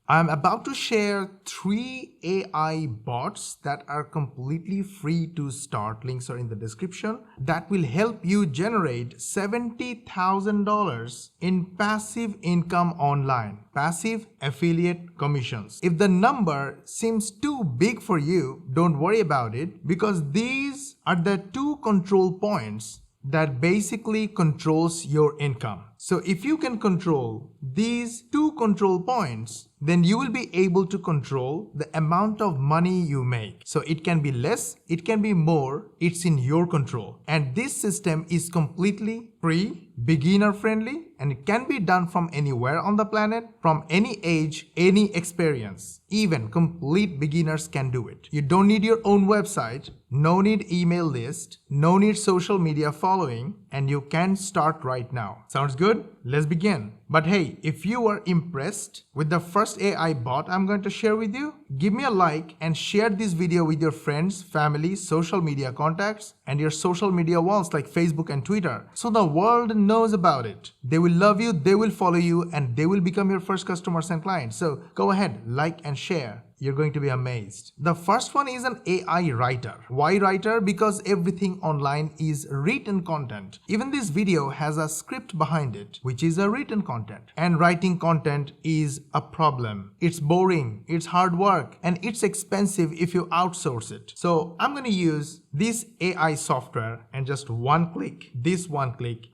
I'm about to share 3 AI bots that are completely free to start. Links are in the description. That will help you generate $70,000 in passive income online. Passive affiliate commissions. If the number seems too big for you, don't worry about it, because these are the 2 control points that basically controls your income. So if you can control these 2 control points, then you will be able to control the amount of money you make. So it can be less, it can be more, it's in your control. And this system is completely free, beginner friendly, and it can be done from anywhere on the planet, from any age, any experience. Even complete beginners can do it. You don't need your own website, no need email list, no need social media following, and you can start right now. Sounds good? Let's begin. But hey, if you are impressed with the first AI bot I'm going to share with you, give me a like and share this video with your friends, family, social media contacts, and your social media walls like Facebook and Twitter, so the world knows about it. They will love you, they will follow you, and they will become your first customers and clients. So go ahead, like and share. You're going to be amazed. The first one is an AI writer. Why writer? Because everything online is written content. Even this video has a script behind it, which is a written content. And writing content is a problem. It's boring, it's hard work, and it's expensive if you outsource it. So I'm going to use this AI software, and just one click,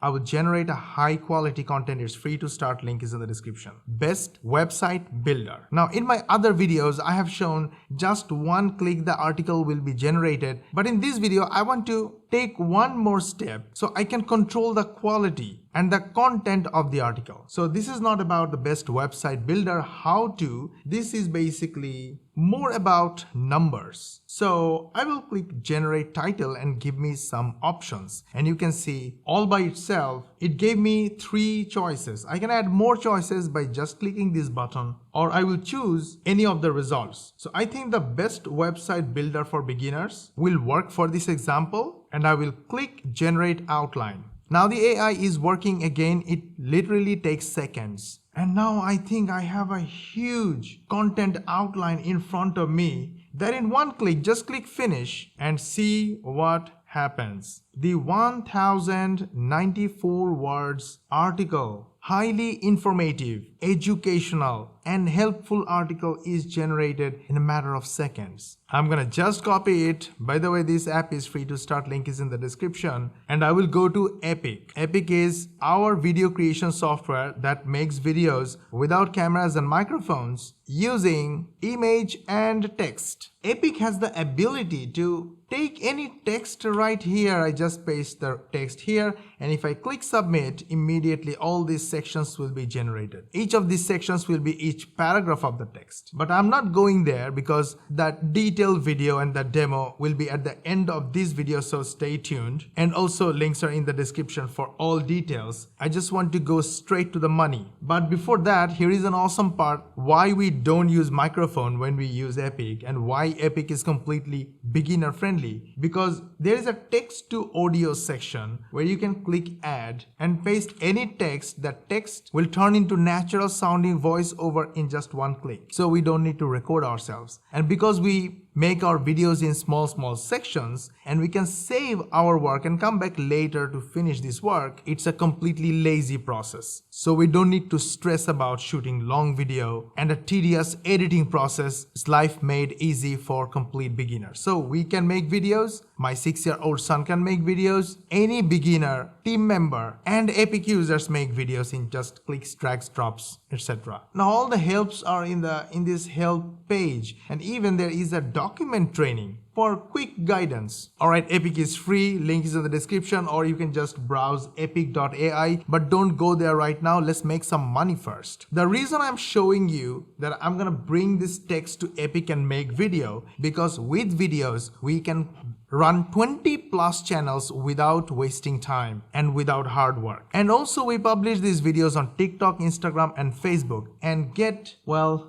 I will generate a high quality content. It's free to start, link is in the description. Best website builder. Now in my other videos, I have shown just one click the article will be generated, but in this video I want to take one more step so I can control the quality and the content of the article. So this is not about the best website builder how to, this is basically more about numbers. So I will click generate title and give me some options, and you can see all by itself it gave me 3 choices. I can add more choices by just clicking this button, or I will choose any of the results. So I think the best website builder for beginners will work for this example, and I will click generate outline. Now the AI is working again. It literally takes seconds. And now I think I have a huge content outline in front of me that in one click, just click finish and see what happens. The 1094 words article, highly informative, educational, and helpful article is generated in a matter of seconds. I'm gonna just copy it. By the way, this app is free to start, link is in the description. And I will go to Epic. Epic is our video creation software that makes videos without cameras and microphones using image and text. Epic has the ability to take any text right here. I just paste the text here, and if I click submit, immediately all these sections will be generated. Each of these sections will be each paragraph of the text. But I'm not going there because that detailed video and the demo will be at the end of this video, so stay tuned. And also links are in the description for all details. I just want to go straight to the money. But before that, here is an awesome part why we don't use microphone when we use Epic, and why Epic is completely beginner friendly. Because there is a text to audio section where you can click add and paste any text. That text will turn into natural sounding voiceover in just one click. So we don't need to record ourselves. And because we make our videos in small sections, and we can save our work and come back later to finish this work, it's a completely lazy process. So we don't need to stress about shooting long video and a tedious editing process. It's life made easy for complete beginners. So we can make videos. My 6-year-old son can make videos. Any beginner, team member, and Epic users make videos in just clicks, drags, drops, etc. Now all the helps are in this help page, and even there is a document training for quick guidance. Alright, Epic is free, link is in the description, or you can just browse epic.ai, but don't go there right now. Let's make some money first. The reason I'm showing you that I'm gonna bring this text to Epic and make video, because with videos we can run 20+ channels without wasting time and without hard work. And also we publish these videos on TikTok, Instagram, and Facebook. And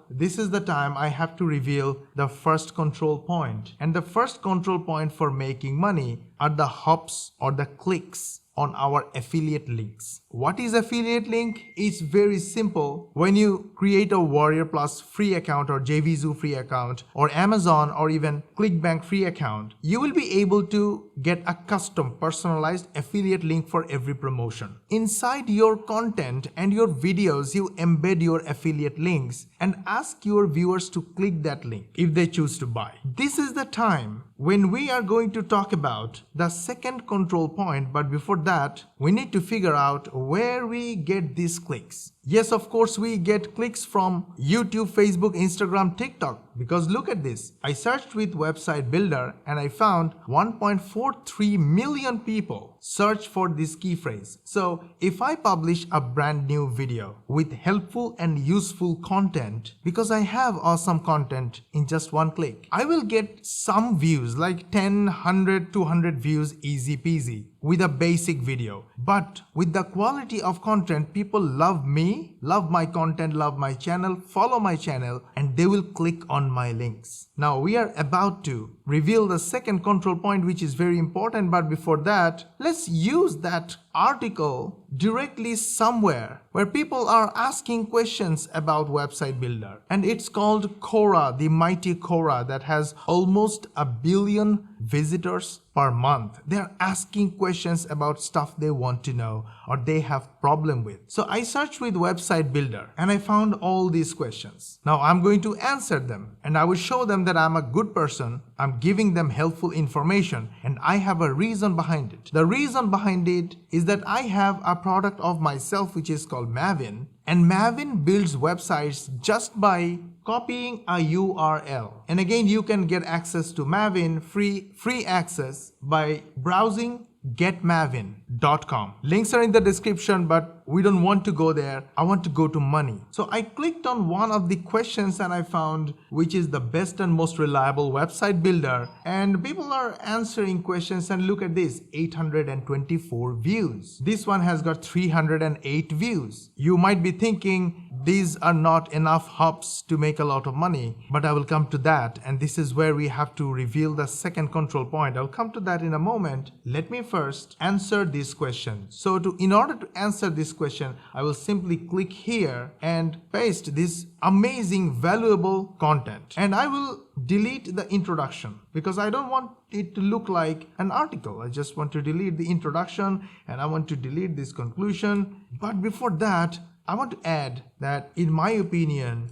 this is the time I have to reveal the first control point. And the first control point for making money are the hops or the clicks on our affiliate links. What is affiliate link? It's very simple. When you create a Warrior Plus free account or JVZoo free account or Amazon or even ClickBank free account, you will be able to get a custom personalized affiliate link for every promotion. Inside your content and your videos, you embed your affiliate links and ask your viewers to click that link if they choose to buy. This is the time when we are going to talk about the second control point, but before that, we need to figure out where we get these clicks. Yes, of course, we get clicks from YouTube, Facebook, Instagram, TikTok, because look at this. I searched with website builder and I found 1.43 million people search for this key phrase. So if I publish a brand new video with helpful and useful content, because I have awesome content in just one click, I will get some views like 10, 100, 200 views easy peasy with a basic video. But with the quality of content, people love me, love my content, love my channel, follow my channel, and they will click on my links. Now we are about to reveal the second control point, which is very important. But before that, let's use that article directly somewhere where people are asking questions about website builder. And it's called Quora, the mighty Quora that has almost 1 billion visitors per month. They're asking questions about stuff they want to know or they have problem with. So I searched with website builder and I found all these questions. Now I'm going to answer them and I will show them that I'm a good person. I'm giving them helpful information and I have a reason behind it. The reason behind it is that I have a product of myself which is called Maven, and Maven builds websites just by copying a URL. And again, you can get access to Maven, free access by browsing getmaven.com. Links are in the description, but we don't want to go there. I want to go to money. So I clicked on one of the questions and I found which is the best and most reliable website builder. And people are answering questions and look at this, 824 views. This one has got 308 views. You might be thinking these are not enough hops to make a lot of money, but I will come to that. And this is where we have to reveal the second control point. I'll come to that in a moment. Let me first answer this question. So in order to answer this question, I will simply click here and paste this amazing valuable content. And I will delete the introduction because I don't want it to look like an article. I just want to delete the introduction and I want to delete this conclusion. But before that, I want to add that in my opinion,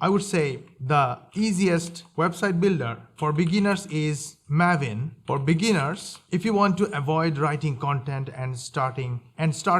I would say the easiest website builder for beginners is Maven. For beginners, if you want to avoid writing content and start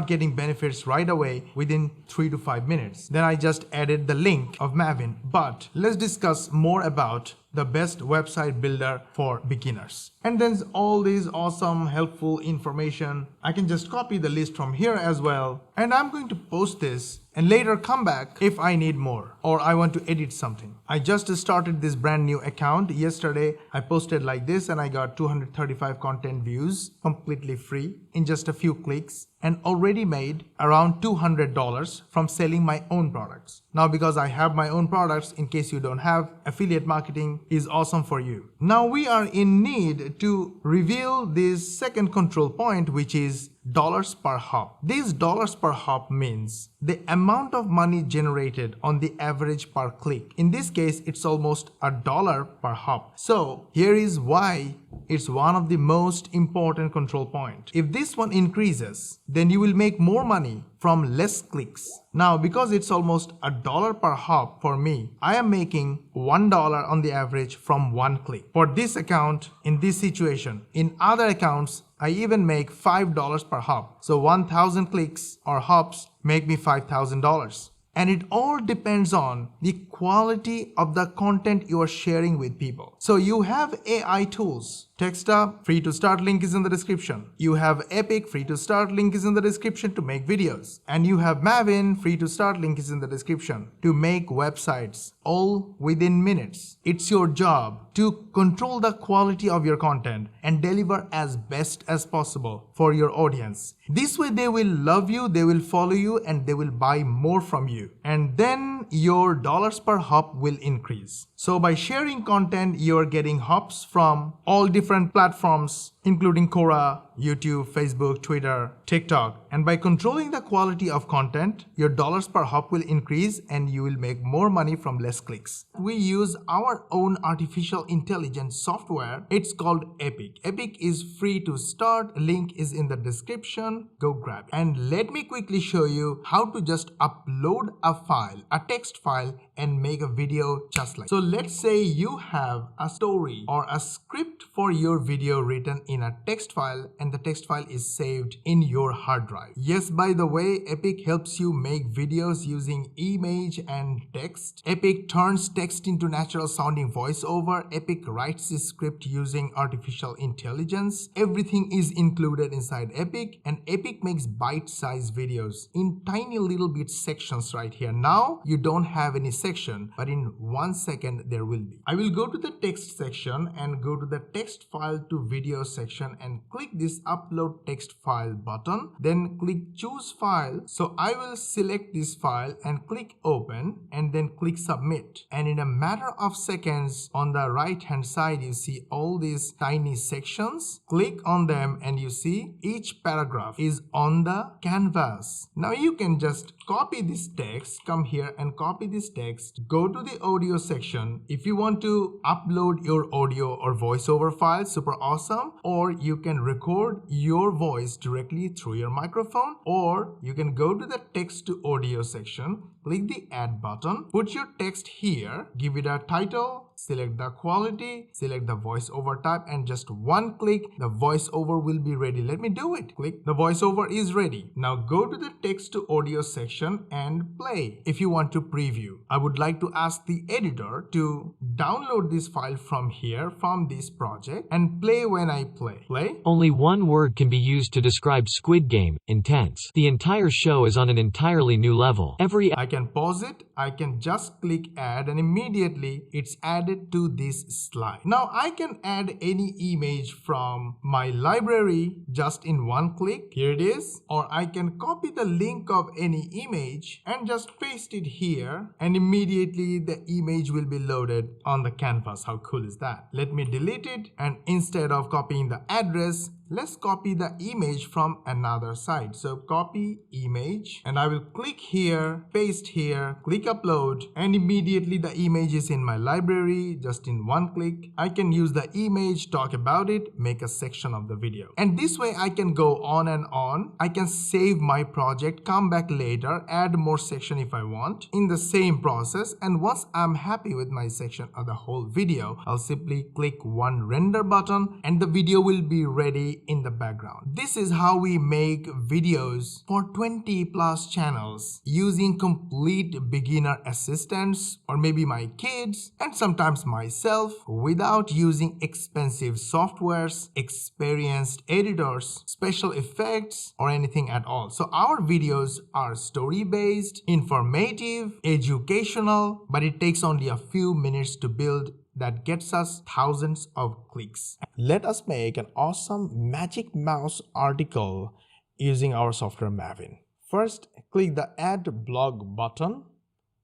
getting benefits right away within 3 to 5 minutes, then I just added the link of Maven. But let's discuss more about the best website builder for beginners. And then all these awesome helpful information, I can just copy the list from here as well. And I'm going to post this and later come back if I need more or I want to edit something. I just started this brand new account yesterday. I posted like this and I got 235 content views completely free in just a few clicks and already made around $200 from selling my own products. Now, because I have my own products, in case you don't have, affiliate marketing is awesome for you. Now we are in need to reveal this second control point, which is dollars per hop. These dollars per hop means the amount of money generated on the average per click. In this case, it's almost $1 per hop. So here is why it's one of the most important control point. If this one increases, then you will make more money from less clicks. Now, because it's almost $1 per hop for me, I am making $1 on the average from one click. For this account, in this situation, in other accounts, I even make $5 per hop. So 1,000 clicks or hops make me $5,000. And it all depends on the quality of the content you are sharing with people. So you have AI tools. Texta, free to start link is in the description. You have Epic, free to start link is in the description to make videos. And you have Maven, free to start link is in the description to make websites, all within minutes. It's your job to control the quality of your content and deliver as best as possible for your audience. This way they will love you, they will follow you, and they will buy more from you. And then your dollars per hop will increase. So by sharing content, you're getting hops from all different platforms, including Quora, YouTube, Facebook, Twitter, TikTok. And by controlling the quality of content, your dollars per hop will increase and you will make more money from less clicks. We use our own artificial intelligence software. It's called Epic. Epic is free to start. Link is in the description. Go grab it. And let me quickly show you how to just upload a file, a text file, and make a video just like. So let's say you have a story or a script for your video written in a text file and the text file is saved in your hard drive. Yes, by the way, Epic helps you make videos using image and text. Epic turns text into natural sounding voiceover. Epic writes this script using artificial intelligence. Everything is included inside Epic, and Epic makes bite-sized videos in tiny little bit sections right here. Now you don't have any section, but in 1 second there will be. I will go to the text section and go to the text file to video section and click this upload text file button, then click choose file. So I will select this file and click open and then click submit, and in a matter of seconds on the right hand side you see all these tiny sections. Click on them and you see each paragraph is on the canvas. Now you can just copy this text, come here and copy this text, go to the audio section. If you want to upload your audio or voiceover file, super awesome, or you can record your voice directly through your microphone, or you can go to the text to audio section, click the add button, put your text here, give it a title, select the quality, select the voiceover type, and just one click the voiceover will be ready. Let me do it. Click, the voiceover is ready. Now go to the text to audio section and play. If you want to preview, I would like to ask the editor to download this file from here, from this project, and play when I play. Play. Only one word can be used to describe Squid Game: intense. The entire show is on an entirely new level. I can pause it, I can just click add, and immediately it's added to this slide. Now I can add any image from my library just in one click. Here it is. Or I can copy the link of any image and just paste it here, and immediately the image will be loaded on the canvas. How cool is that? Let me delete it, and instead of copying the address, let's copy the image from another site. So copy image, and I will click here, paste here, click upload, and immediately the image is in my library just in one click. I can use the image, talk about it, make a section of the video. And this way I can go on and on. I can save my project, come back later, add more section if I want in the same process. And once I'm happy with my section or the whole video, I'll simply click one render button and the video will be ready in the background. This is how we make videos for 20 plus channels using complete beginner assistance, or maybe my kids and sometimes myself, without using expensive softwares, experienced editors, special effects, or anything at all. So our videos are story based, informative, educational, but it takes only a few minutes to build. That gets us thousands of clicks. Let us make an awesome Magic Mouse article using our software Maven. First, click the Add Blog button.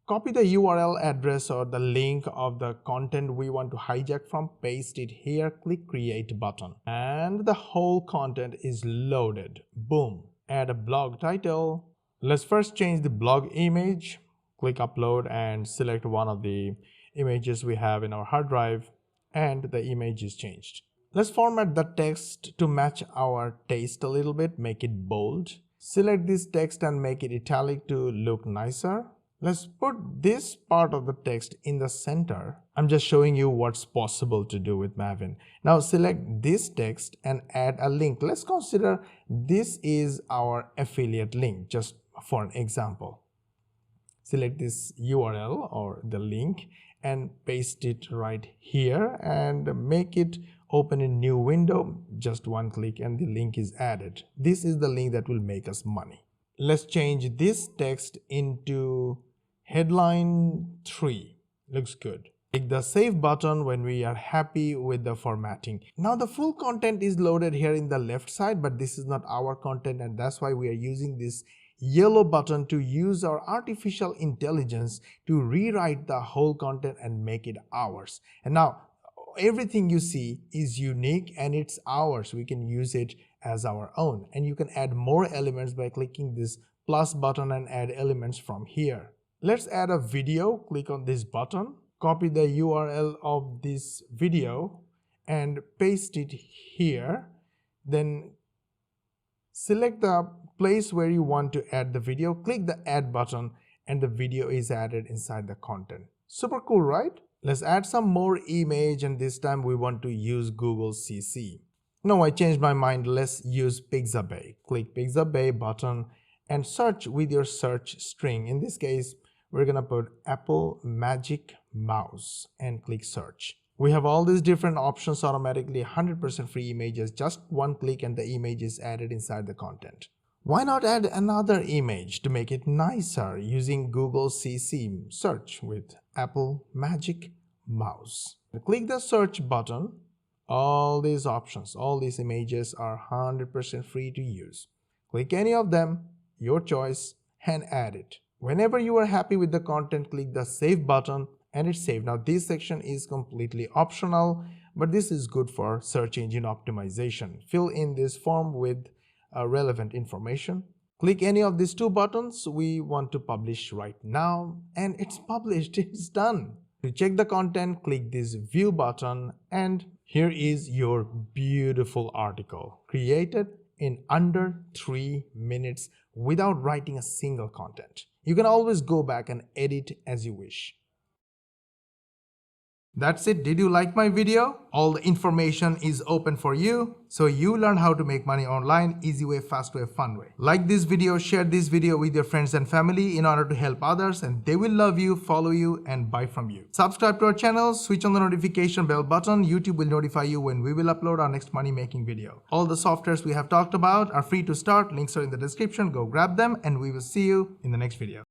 Copy the URL address or the link of the content we want to hijack from, paste it here, click Create button, and the whole content is loaded. Boom. Add a blog title. Let's first change the blog image. Click Upload and select one of the images we have in our hard drive, and the image is changed. Let's format the text to match our taste a little bit, make it bold. Select this text and make it italic to look nicer. Let's put this part of the text in the center. I'm just showing you what's possible to do with Maven. Now select this text and add a link. Let's consider this is our affiliate link, just for an example. Select this URL or the link and paste it right here and make it open a new window. Just one click and the link is added. This is the link that will make us money. Let's change this text into headline 3. Looks good. Click the save button when we are happy with the formatting. Now the full content is loaded here in the left side, but this is not our content, and that's why we are using this yellow button to use our artificial intelligence to rewrite the whole content and make it ours. And now everything you see is unique and it's ours. We can use it as our own. And you can add more elements by clicking this plus button and add elements from here. Let's add a video. Click on this button, copy the URL of this video and paste it here. Then select the place where you want to add the video, click the add button, and the video is added inside the content. Super cool, right? Let's add some more image, and this time we want to use Google CC. No, I changed my mind. Let's use Pixabay. Click Pixabay button and search with your search string. In this case, we're gonna put Apple Magic Mouse and click search. We have all these different options automatically, 100% free images, just one click and the image is added inside the content. Why not add another image to make it nicer using Google CC? Search with Apple Magic Mouse. Click the search button. All these options, all these images are 100% free to use. Click any of them, your choice, and add it. Whenever you are happy with the content, click the save button and it's saved. Now this section is completely optional, but this is good for search engine optimization. Fill in this form with relevant information. Click any of these two buttons. We want to publish right now, and it's published. It's done. To check the content, click this view button, and here is your beautiful article created in under 3 minutes without writing a single content. You can always go back and edit as you wish. That's it. Did you like my video? All the information is open for you, so you learn how to make money online, easy way, fast way, fun way. Like this video, share this video with your friends and family in order to help others, and they will love you, follow you, and buy from you. Subscribe to our channel, switch on the notification bell button. YouTube will notify you when we will upload our next money making video. All the softwares we have talked about are free to start. Links are in the description. Go grab them, and we will see you in the next video.